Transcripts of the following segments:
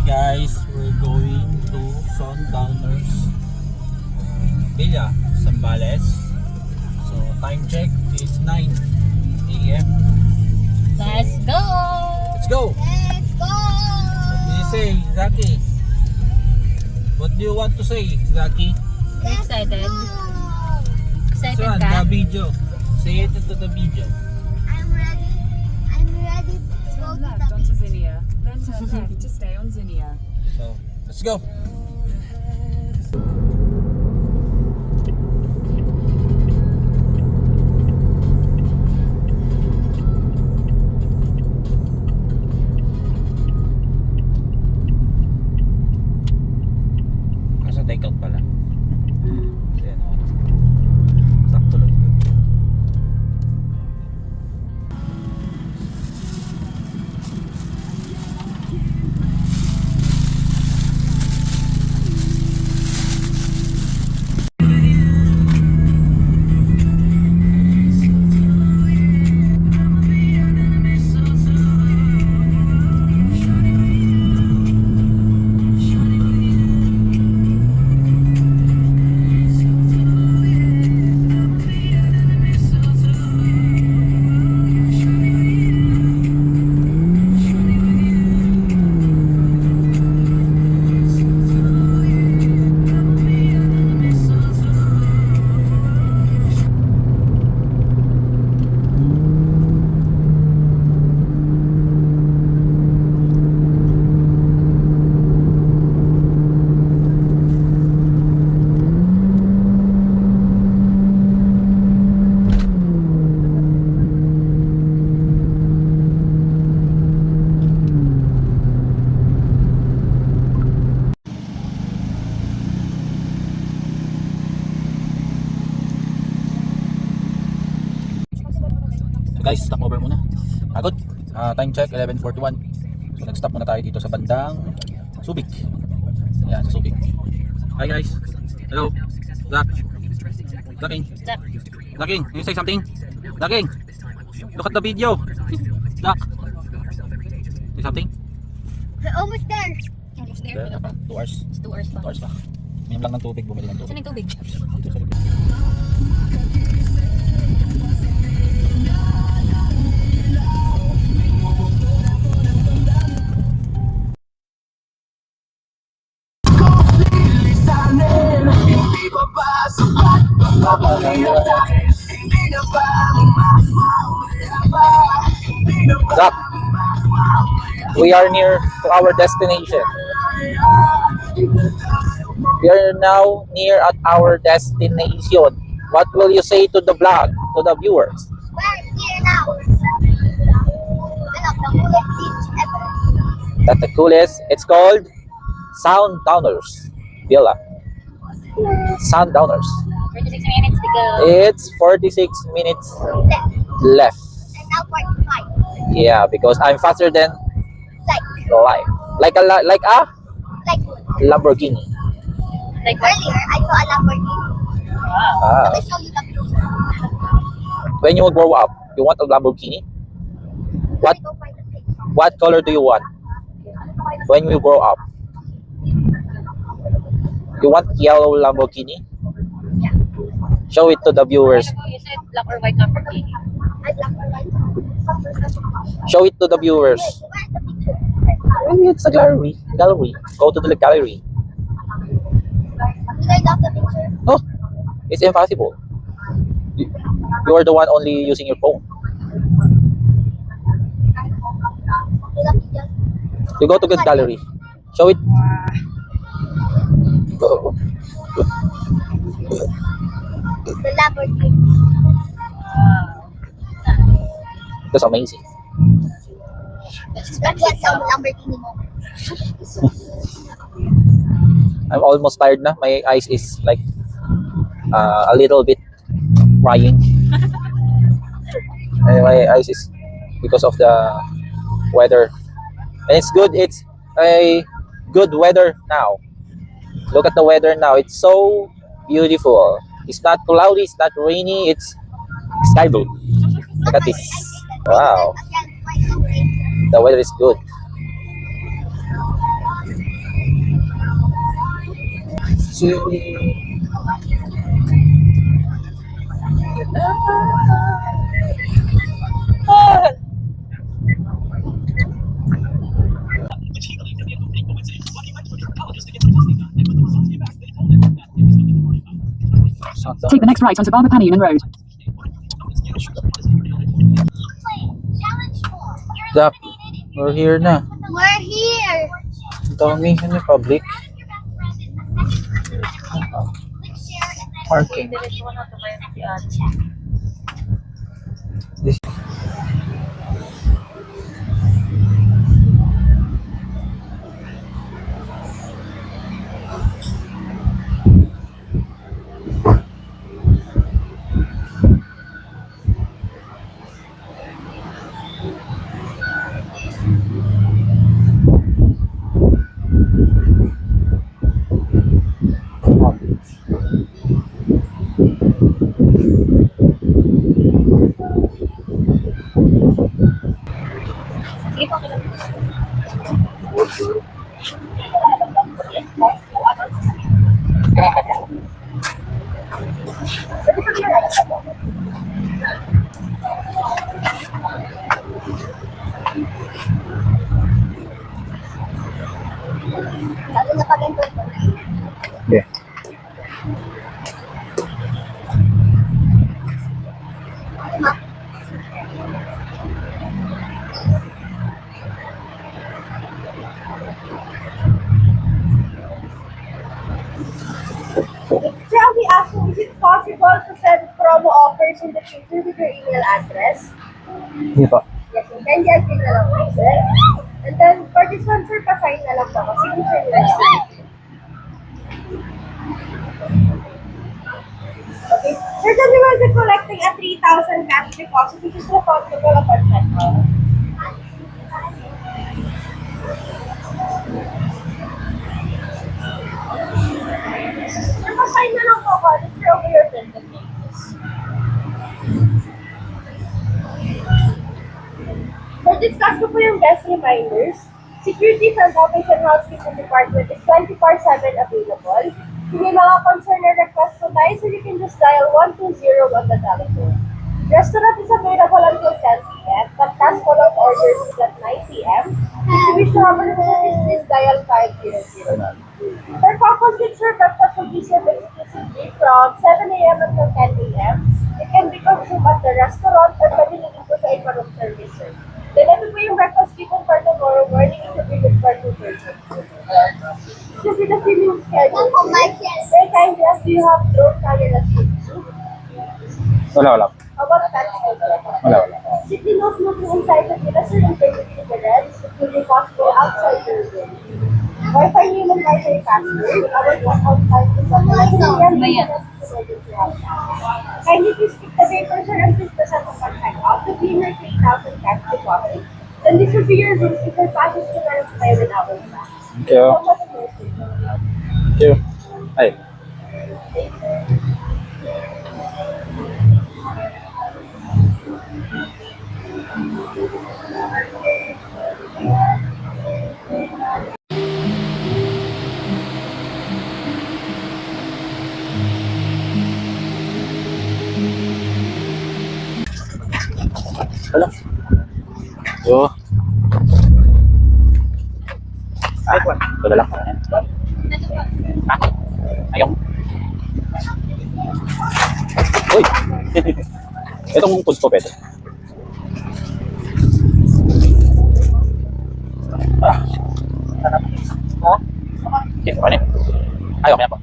guys, we're going to Sundowners Villa, Zambales. So time check is 9 a.m. Let's go! Let's go! Let's go! What do you say, Zaki? What do you want to say, Zaki? Excited? Excited Saan? ka? The video. Say it into the video. I'm ready. I'm ready to go to Left the onto beach. Zinnia, then turn left to stay on Zinnia. So, let's go! Nasa takeout pala. Ayan o. Sakto lang yun. So guys, stop over muna. Pagod. Time check 11:41. So nag-stop muna tayo dito sa bandang Subic. Ayan, sa Subic. Hi guys. Hello. Zach. Zaking. Zach. Zaking, can you say something? Zaking. Look at the video. Zach. Say something? We're almost there. Almost there. There, Wala pa. 2 hours. It's 2 hours pa. 2 hours pa. Minum lang ng tubig, bumili ng Saan tubig. yung tubig? Dito sa likod. Zach, we are near to our destination. We are now near at our destination. What will you say to the vlog, to the viewers? We're here now. One of the coolest beach ever. That's the coolest. It's called Sundowners Villa. Sundowners. 36 minutes to go. It's 46 minutes Left. left. And now 45. Yeah, because I'm faster than life. Like a Like Lamborghini. Like what? earlier, I saw a Lamborghini. Wow. Ah, I show you the picture. when you grow up, you want a Lamborghini? What Let me go find the picture. what color do you want when you grow up? You want yellow Lamborghini? Yeah. Show it to the viewers. You said black or white Lamborghini. I black or white. Show it to the viewers. Where's the picture? It's a gallery. Gallery. Go to the gallery. You guys love the picture? No, it's impossible. You are the one only using your phone. You love picture? You go to the gallery. Show it. The Lamborghini. That's amazing. That's what some Lamborghini moment. I'm almost tired na. My eyes is like a little bit crying. And my eyes is because of the weather. And it's good. It's a good weather now. Look at the weather now. It's so beautiful. It's not cloudy. It's not rainy. It's sky blue. Look at this. Wow. The weather is good. Take the next right onto Barber Road. Zap, we're here na. We're here. Ang dami, ano yung public? Parking. Diretso na ito kayo si Ate. This Sige po, kailan. Lalo na pag ito. yeah. Shall we ask you, is it possible to send promo offers in the future with your email address? Hindi pa. Yes, you can get it na lang po, sir. And then, for this one, sir, pa-sign na lang po ako. Signature na lang. Okay. Sir, then we will be collecting a 3,000 cash deposit, which is refundable upon check-out. Sir, pa-sign na lang po ako. Let's go over your printed names. For discuss ko po yung guest reminders, Security Front Office and Housekeeping Department is 24/7 available. Kung may mga concern or request po tayo, so you can just dial 120 on the telephone. Restaurant is available until 10 p.m., but task follow orders is at 9 p.m. If you wish to have an notice, please dial 500. For couples with your breakfast will be served exclusively from 7 a.m. until 10 a.m. It can be consumed at the restaurant or pwede naging po sa iba room service, sir. Then ito po yung breakfast people for tomorrow morning. It will be good for 2 persons. This will be the filming schedule. Very kindly ask, do you have drone cameras with you? Wala. How about that? Wala. Strictly no smoking inside the villa, sir, and taking cigarettes. It will be possible outside your room. Wi-Fi human Wi-Fi password. Our out time is on kindly please keep the paper, sir, and please present upon check-out. To be your 3,000 cash deposit. Then this will be your room if your passes to verify with our staff. Thank you. So, what is it? Thank you. Ay. Hello. Yo. Ito na lang. Ah, ayaw. Uy! Itong food ko pwede. Ah. Ha? Okay, ano yun? Ay, okay na po.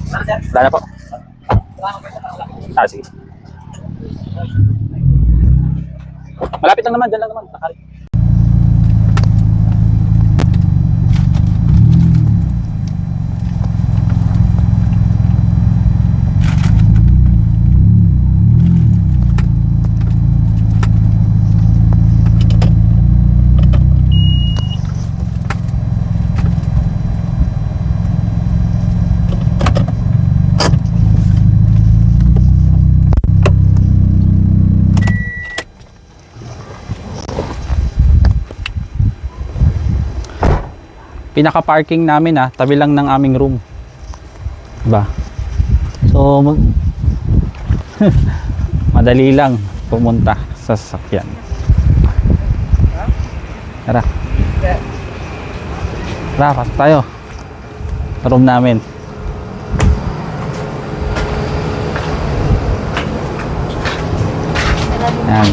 Wala na po. Ah, sige. Malapit lang naman, dyan lang naman. Takari. Pinaka-parking namin tabi lang ng aming room. Diba? So, madali lang pumunta sa sasakyan. Tara. Tara, pasok tayo. Sa room namin. Yan.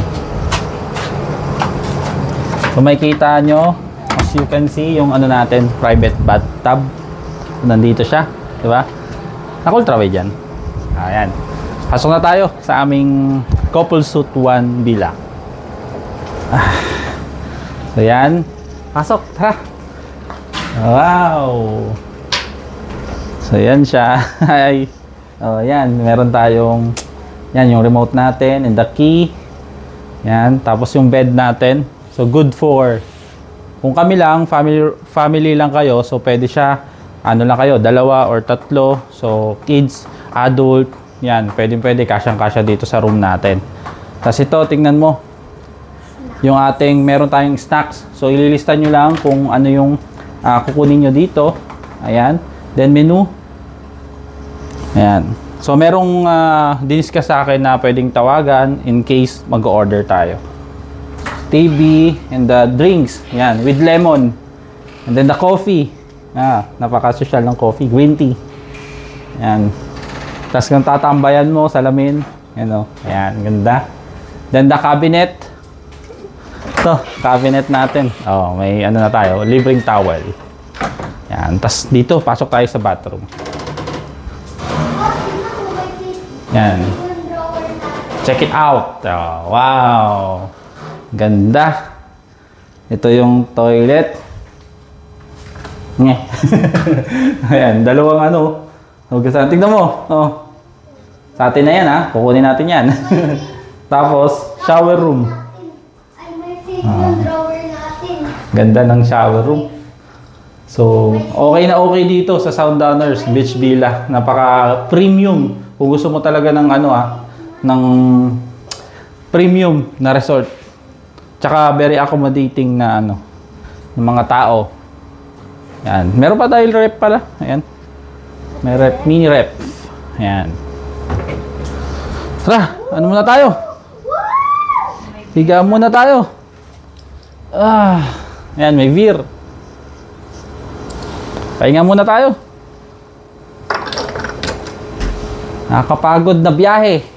So makikita nyo, as you can see, yung ano natin, private bathtub. Nandito siya, di ba? Naka-ultrawide yan. Ayan. Pasok na tayo sa aming couple suite 1 villa. So yan. Pasok, tara. Wow! So yan siya. Ay. Oh, yan, meron tayong yan yung remote natin and the key. Yan, tapos yung bed natin. So good for kung kami lang, family lang kayo, so pwede siya ano lang kayo, 2 or 3. So kids, adult, yan, pwede kasyang-kasya dito sa room natin. Tapos ito, tingnan mo. Yung ating meron tayong snacks. So ililista nyo lang kung ano yung kukunin nyo dito. Ayan. Then menu. Ayan. So merong diniscuss sa akin na pwedeng tawagan in case mag-order tayo. TV and the drinks. Yan, with lemon. And then the coffee. Napaka-social ng coffee. Green tea. Yan. Tapos kung tatambayan mo, salamin. Yan o. Ayan, ganda. Then the cabinet. Ito, cabinet natin. Oh, may ano na tayo, libreng towel. Yan. Tapos dito, pasok tayo sa bathroom. Yan. Check it out. Oh, wow. Ganda. Ito yung toilet. Ayan, dalawang ano. Hugasan. Tignan mo. Oh. Sa atin na yan ha. Kukunin natin yan. Tapos, shower room. Ay, may yung drawer natin. Ganda ng shower room. So, okay na okay dito sa Soundowners Beach Villa. Napaka-premium. Kung gusto mo talaga ng ano ng premium na resort. Tsaka very accommodating na ano ng mga tao. Yan. Meron pa tayong rep pala. Ayan. May rep, mini rep. Ayan. Tara, ano muna tayo? Higa muna tayo. Ayan, may beer. Pahinga muna tayo. Nakakapagod na biyahe.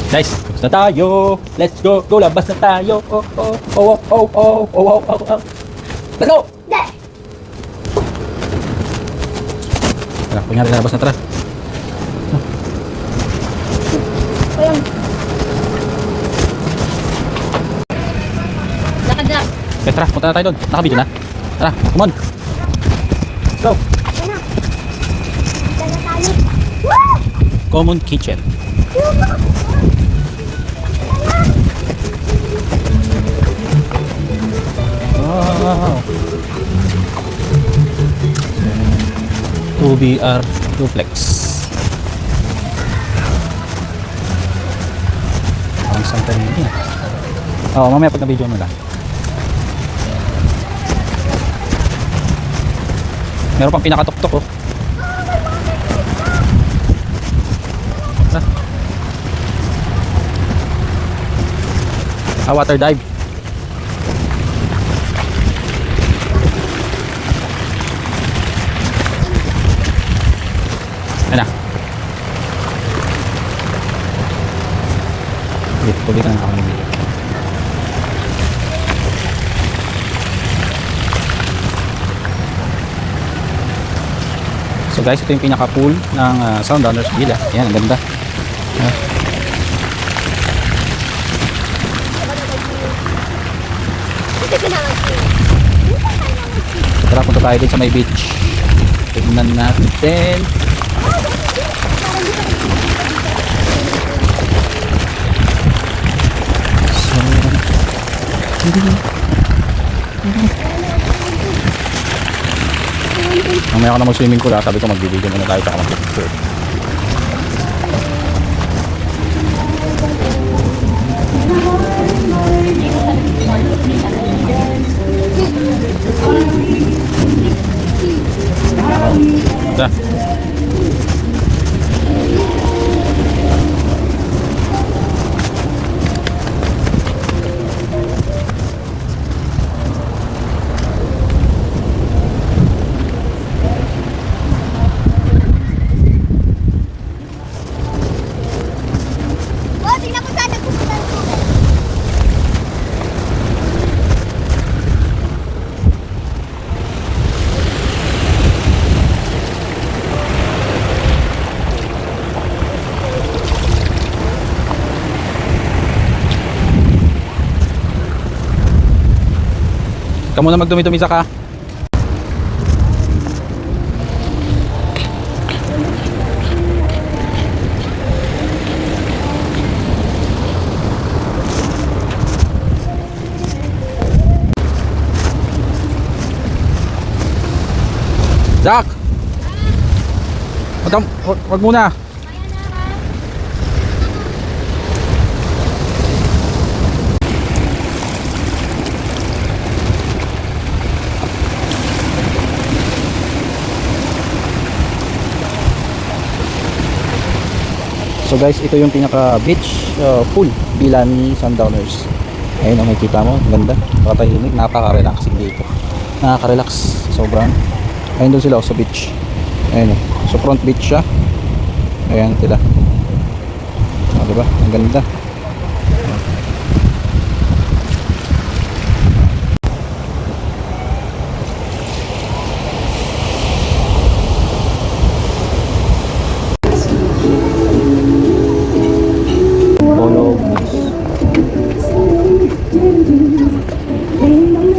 Guys, labas na tayo. Let's go. Go, labas na tayo. Oh, oh, oh, oh, oh, oh, oh, oh, oh. Let's go. Tara, kunyari na labas na, tara. Lakad na. Okay, tara, punta na tayo doon. Naka-video na. Tara, come on. Let's go. Common kitchen. Wow. 2BR duplex. Ang santa niya. Oh, mamaya pag na-video mo lang. Meron pang pinakatok-tok oh. Water dive. Tuloy ka ng kami. So guys, ito yung pinaka-pool ng Sundowners Villa. Ayan, ang ganda. So, tara, punta tayo din sa may beach. Tignan natin. Mamaya ako na mag-swimming pool, sabi ko magbibigyan muna tayo tsaka mag-picture. Dah. Oh, tingnan ko saan nagpupunta ang tubig. Ikaw muna magdumi-dumi sa ka. Jack! Wag muna. So guys, ito yung pinaka beach pool villa ni Sundowners. Ayun, makikita mo, ang ganda, nakatahimik, napaka-relaxing dito. Nakaka-relax, sobrang. Ayun doon sila sa beach. Ayun, so front beach siya. Ayan sila. Diba? Ang ganda.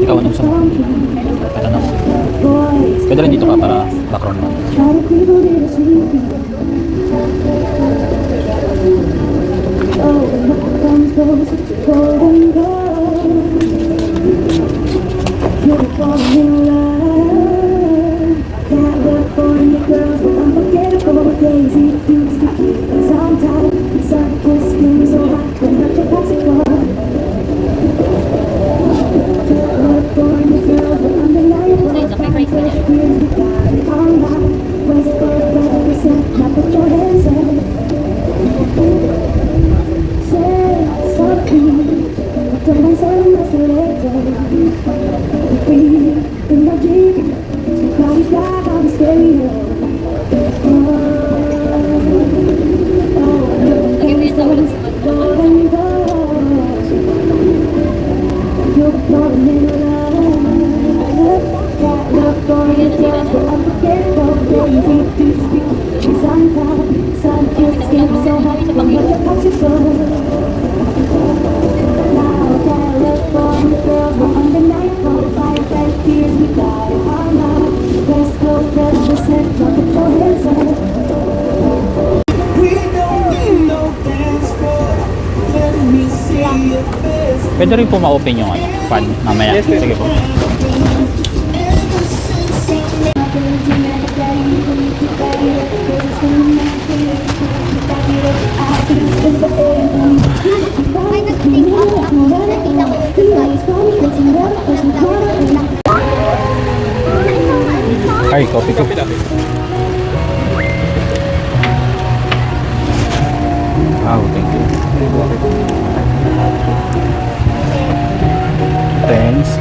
Ikaw anong gusto mo? Ito na. Pwede rin dito ka para background mo. Pwede rin po ma-open yung fan mamaya. Sige po. May nag-take off ako. Nakita ko yung Ay, coffee ko. Wow, thank you. Thanks.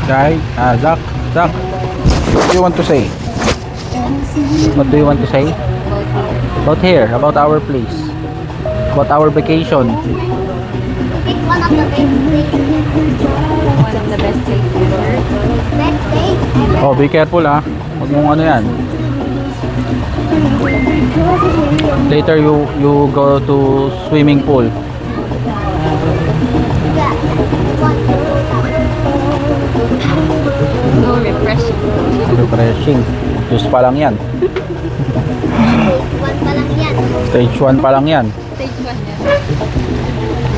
Guy, Zach. What do you want to say? What do you want to say? About here, about our place. About our vacation. Pick one of the best places. One of the best places ever. Best place ever. Oh, be careful ah. Huwag mong ano yan. Later you go to swimming pool. Yeah. So refreshing. Refreshing. Juice pa lang yan. One pa lang yan. Stage 1 pa lang yan. Stage 1 yan.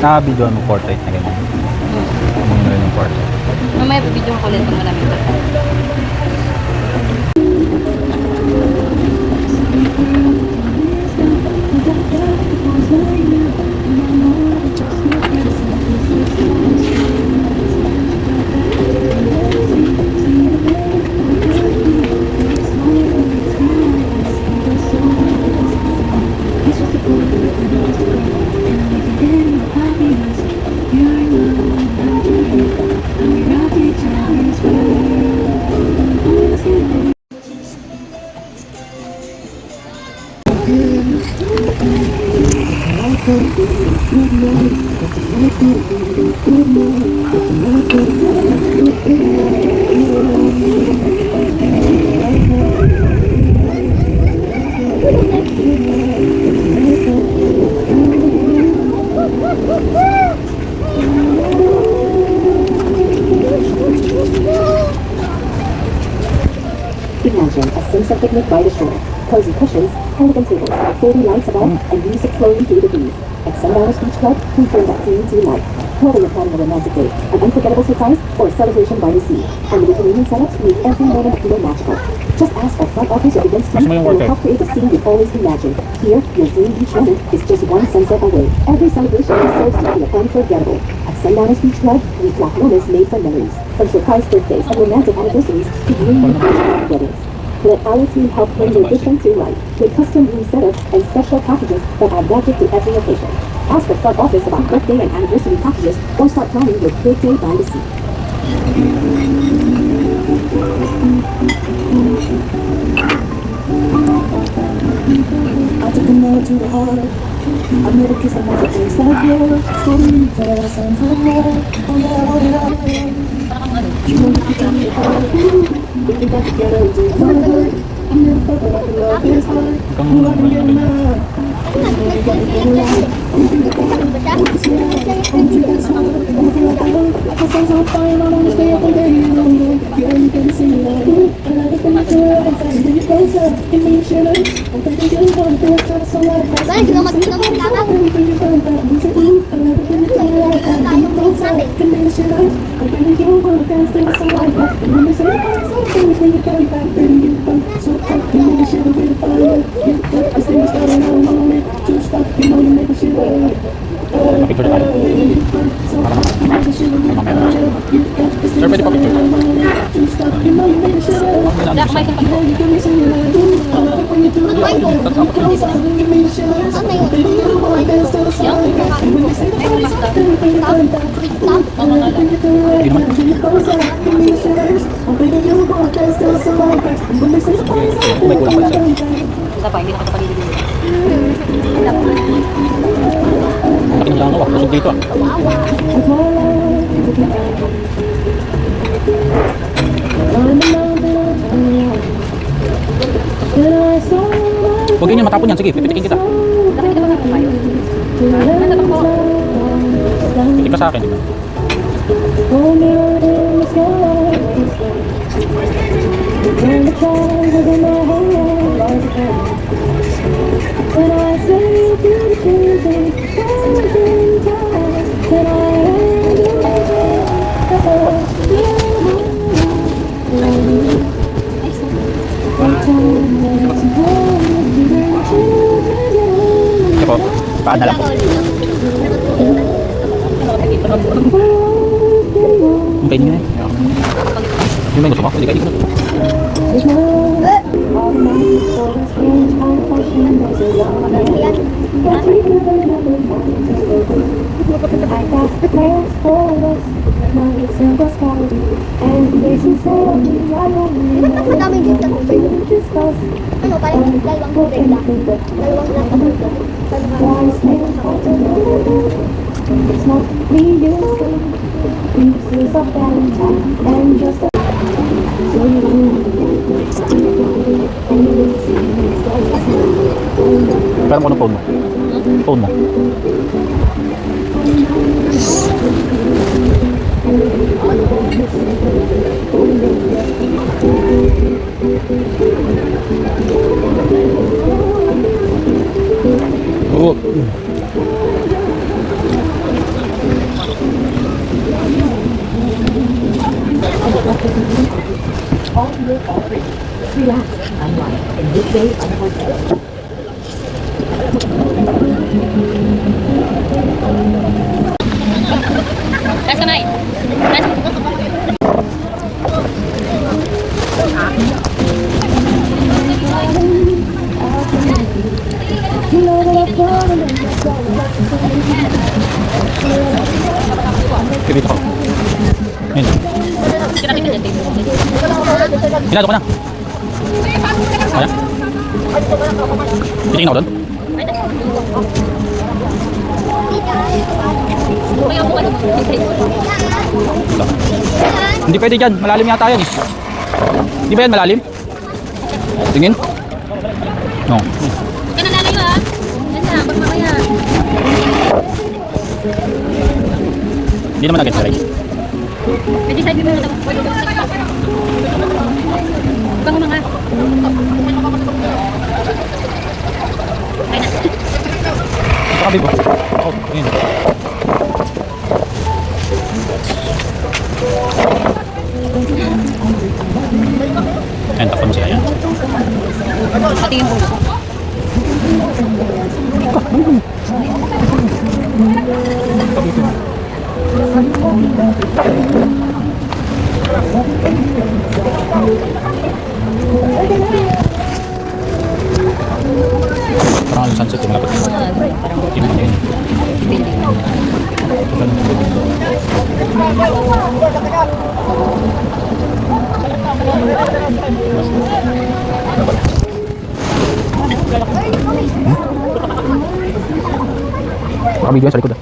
Naka-video mo portrait na ganyan. Ano na rin yung portrait. Mamaya video ko ulit pag maraming ito. Imagine a sunset picnic by the shore. Cozy cushions, elegant tables, 40 lights above, and music flowing through the breeze. At Sundowners Beach Club, we bring that dream to life. Whether you're planning a romantic date, an unforgettable surprise, or a celebration by the sea, our new convenient setups make every moment feel magical. Just ask our front office or events team, and we'll help create a scene you've always imagined. Here, your dream beach moment is just one sunset away. Every celebration deserves to be unforgettable. At Sundowners Beach Club, we craft moments made from memories. From surprise birthdays and romantic anniversaries to dreamy beach weddings. Let our team help bring your vision to life with custom room setups and special packages that add magic to every occasion. Ask our front office about birthday and anniversary packages or start planning your big day by the sea. I took a nail to the heart. I made a kiss on my face like yours. Told me that I sang for the world. Oh yeah, what did I do? You want to tell me about it? We can get together and do it further. I'm never fucking like the love is hard. You want to get mad. I say so fine, I wanna stay up all day longer. Yeah, you can see me like you. And I just wanna feel it inside. Bring it closer, give me a shiver. I'm thinking you're gonna do it just so like that. Balik ka mag-inom ng lakas. Picture tayo. Sir, pwede pa picture? Wala, kumain ka pa. Hindi naman. May kulang pa siya. Isa pa, hindi nakakapalilin. Laking langaw ah. Kusog dito ah. Huwag ganyan matapon yan. Sige, pipitikin kita. Nakikita ba natin tayo? Natatakbo. Pitik ka sa akin. Diba? Ito po. Paadala po. Yung kainin nyo eh. Yung may gusto mo? Hindi kainin ko na. Yan. My example's quality. And they should say of me, I only know. Madaming gift na tubig. Just cause Ano, parang dalawang tubig lang. Dalawang lang na tubig. wise men ought to know. It's not me you say. Pieces of Valentine and just a Pero mo ano phone mo? Phone mo. Oh. Taas kamay. Taas. Pinito ko. Ayun. Pinado ko na. Kaya? Titingin ako doon? Hindi pwede dyan. Malalim yata yan eh. Hindi ba yan malalim? Tingin? No. Huwag ka na lalayo ha. Yan na, pag mamaya. Hindi naman agad saray. Pwede side view mo na ito. Bang mga. Ay na. Ito kabig ko. Oh, ayun. Ayan, takpan mo sila yan. Pati yung bulo. Parang yung sunset yung malapit. Yung mga yun. Baka video yan sa likod ah.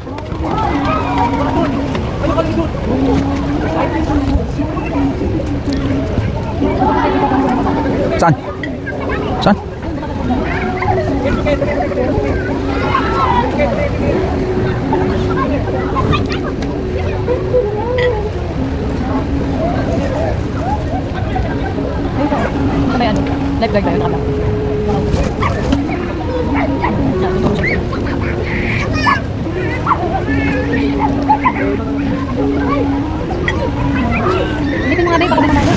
Saan? Saan? May ano? Lifeguard ba yun? Nakala. Hindi ko mga bay, baka may mamalo.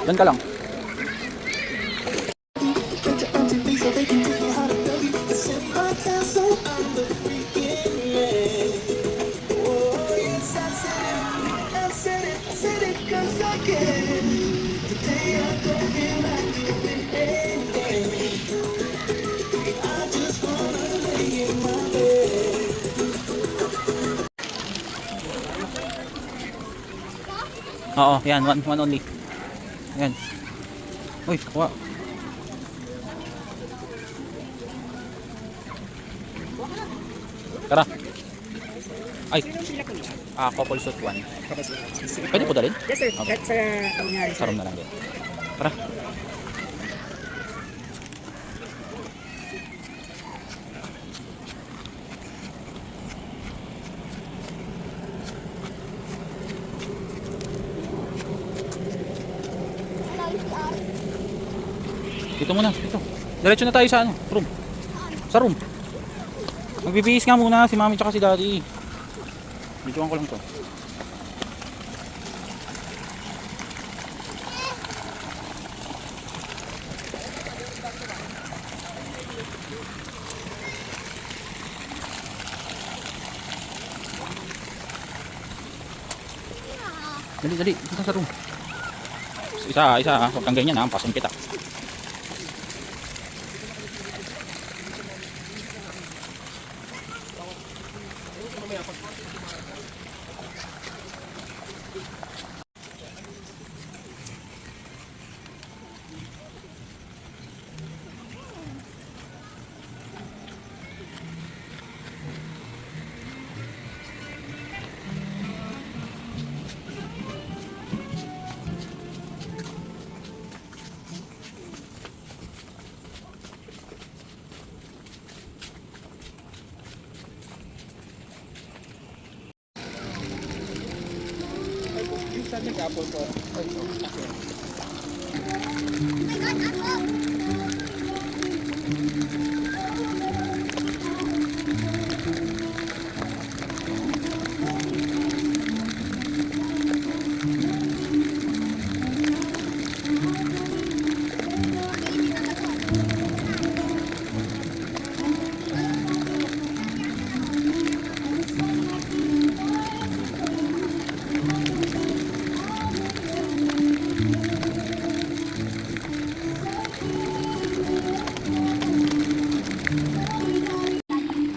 Doon ka lang. Oo, yan. One only. Yan. Uy, kuha. Tara. Ay. Couple suit one. Pwede po dalhin? Yes sir. Okay. Sa Sa room na lang din. Tara. Dito muna, dito. Diretso na tayo sa ano, room. Sa room. Magbibihis nga muna si mami tsaka si daddy. Videoan ko lang to. Dali, dali. Dito sa room. Isa, ha. Huwag kang ganyan, ha. Pasun kita.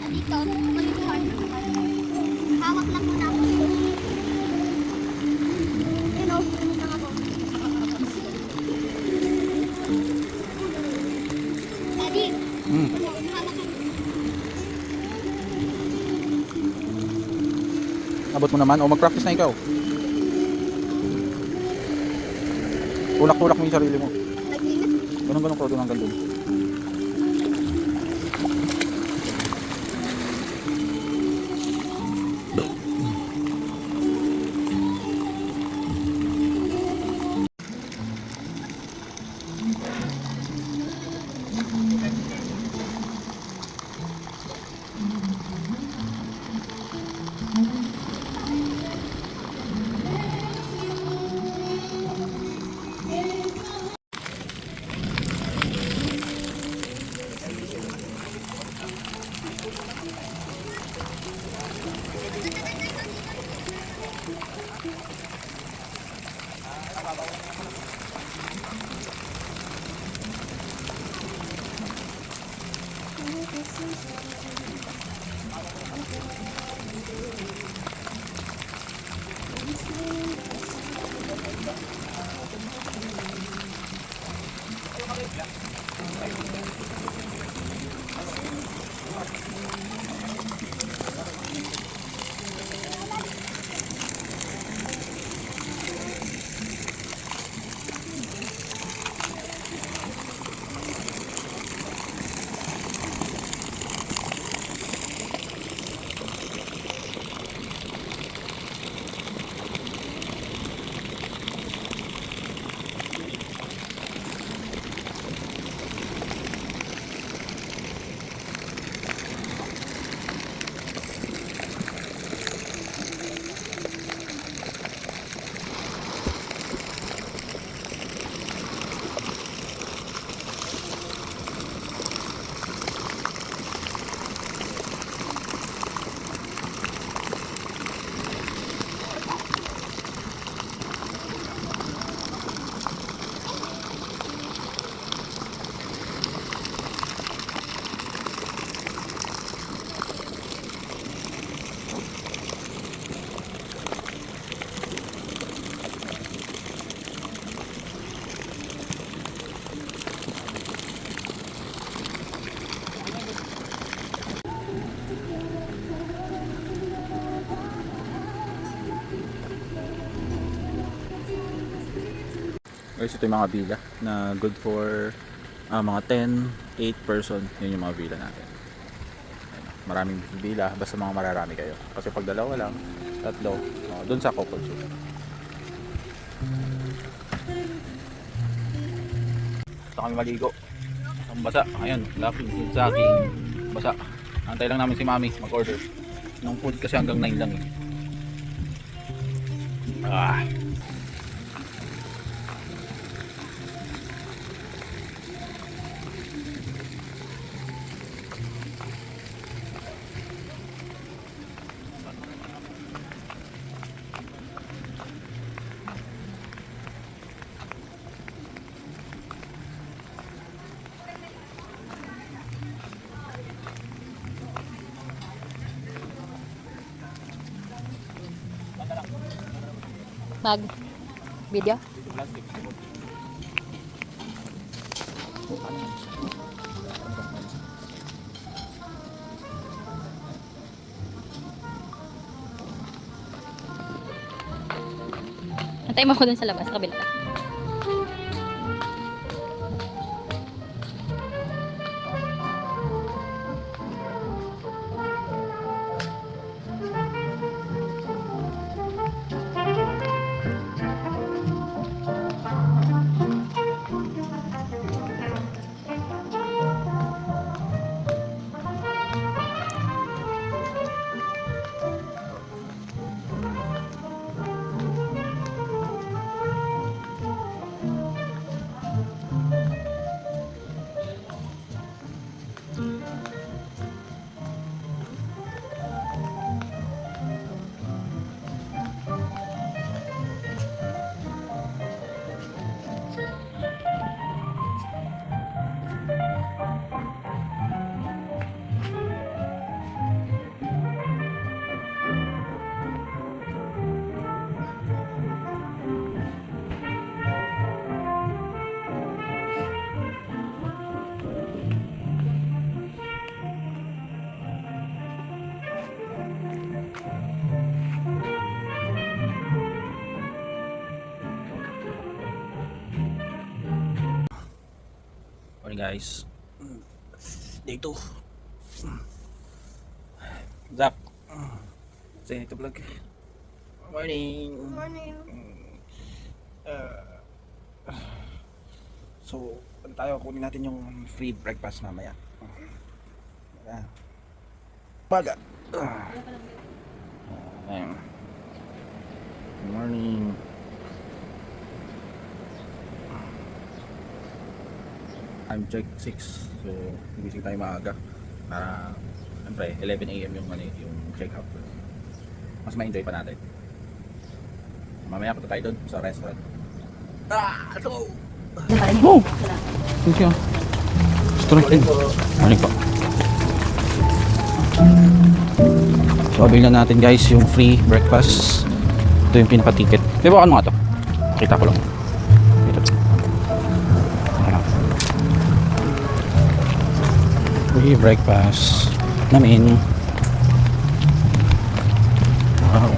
Dito, hawak lang muna ako. Yun o, lang ako. Daddy, hawak ako. Abot mo naman. O, mag-practice na ikaw. Tulak-tulak mo yung sarili mo. Ganun-ganun ko doon hanggang doon. Guys, ito yung mga villa na good for mga 10, 8 person. Yun yung mga villa natin. Ayan, maraming villa, basta mga mararami kayo. Kasi pag dalawa lang, tatlo, dun sa couple suite. Ito kami maligo. Ang basa, ayun, laughing food sa aking basa. Antay lang namin si mami mag-order ng food kasi hanggang 9 lang eh. Mag video. Antay mo ako dun sa labas, sa kabila. Morning guys. Day 2. Zap. Say ito vlog. Morning. Morning. So, ano tayo, kunin natin yung free breakfast mamaya. Baga. Ayun. Good morning. Time check 6. So, gising tayo maaga. Para, siyempre, 11 AM yung, yung check out. Mas ma-enjoy pa natin. Mamaya punta tayo doon sa restaurant. Let's go! Oh! Thank you. Morning po. Morning po. So, abigyan natin guys yung free breakfast. Ito yung pinapaticket. Diba ano nga to? Kita ko lang. Ito. Free breakfast namin. Wow.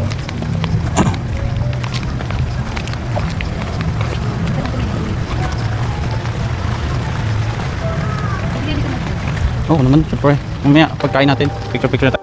Oo naman, syempre. Mamaya, pagkain natin, picture-picture na tayo.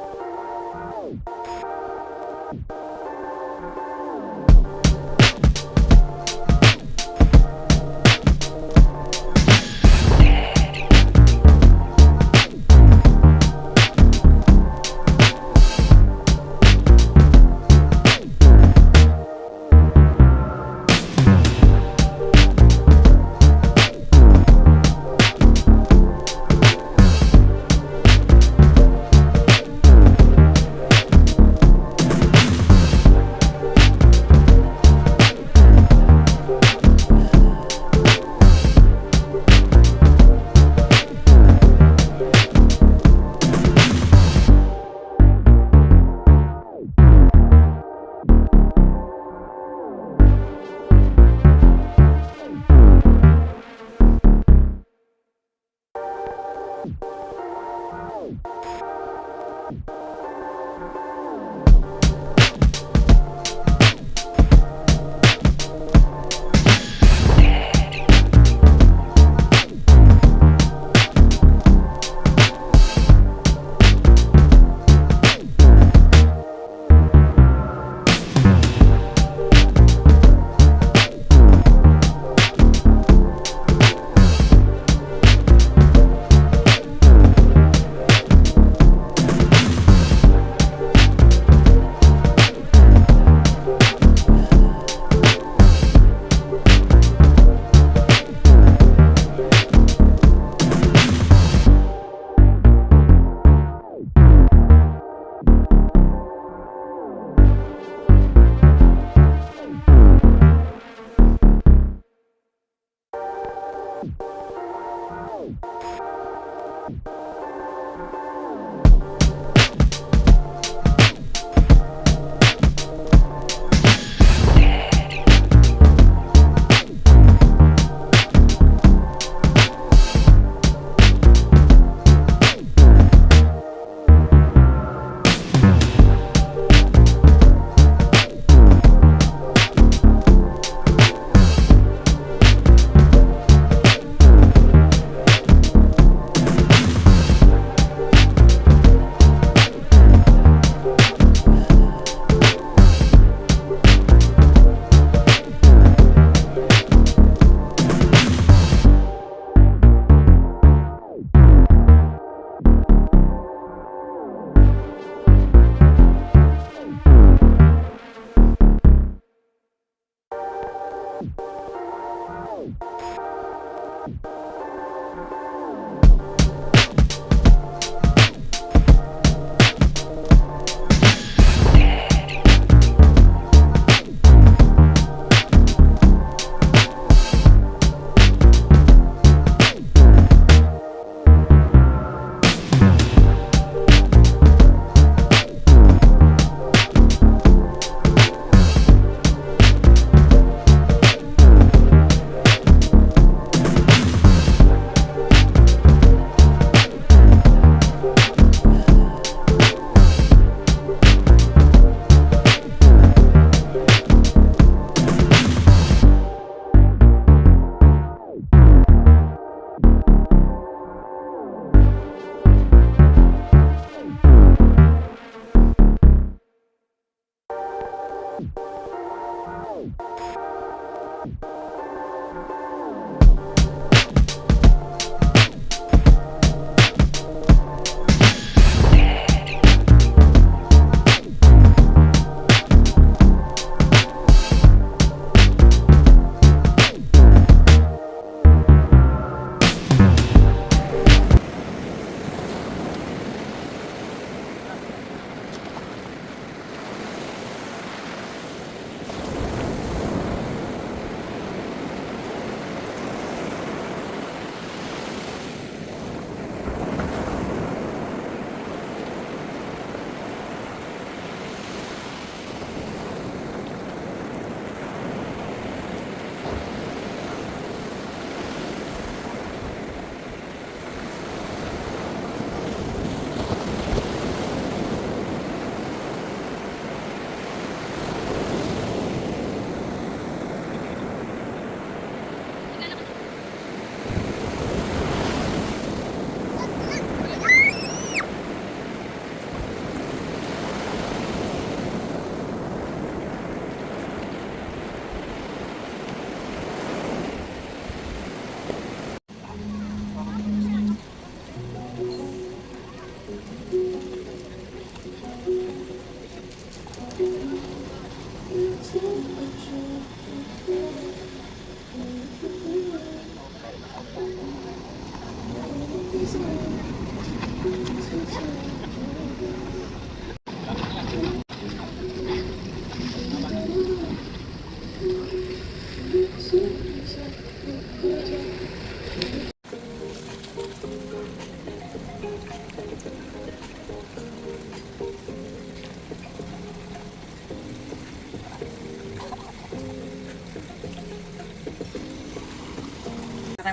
Tayo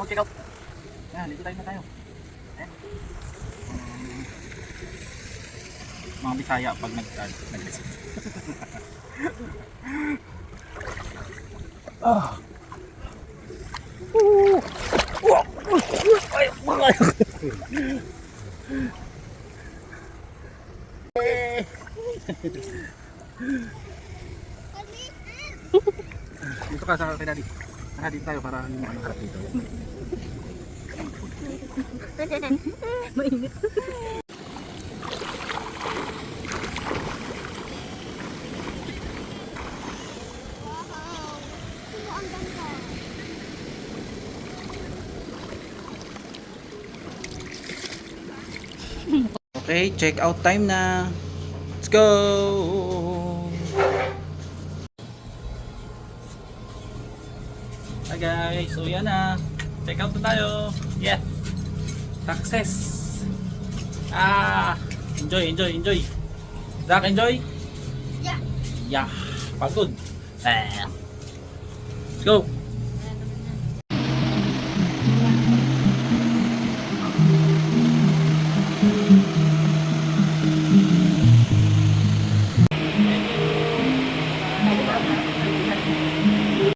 mag-check out. Yan, dito tayo na tayo. Ayan. Mga Bisaya pag nag-listen. Dito ka sa kay Daddy. Dito tayo para ano harap dito. Mainit. Okay, check out time na. Let's go. Hi guys, so yan na. Check out na tayo. Yeah. Success. Enjoy. Zach, enjoy? Yeah. Yeah. Pagod. Let's go.